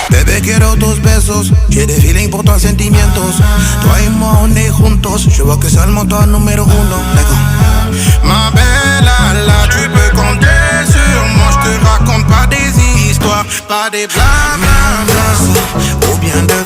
Bebé, quiero tus besos, j'ai des feelings pour toi, sentimientos. Toi et moi, on est juntos, je vois que c'est le montant numéro uno. Ma belle, là, tu peux compter sur moi. Je te raconte pas des histoires, pas des blablabla, ou bien de